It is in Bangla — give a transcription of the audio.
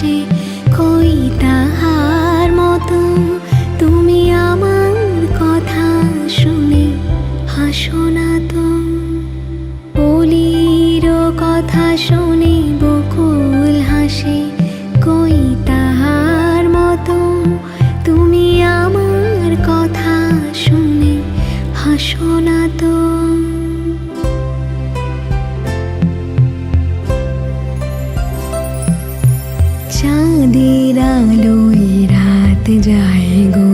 হাসে কই তাহার মতো তুমি আমার কথা শুনে হাসো না তো। কলির কথা শুনে বকুল হাসে কই তাহার মতো তুমি আমার কথা শুনে হাসো না তো। চাঁদের আলোয় রাত যায় গো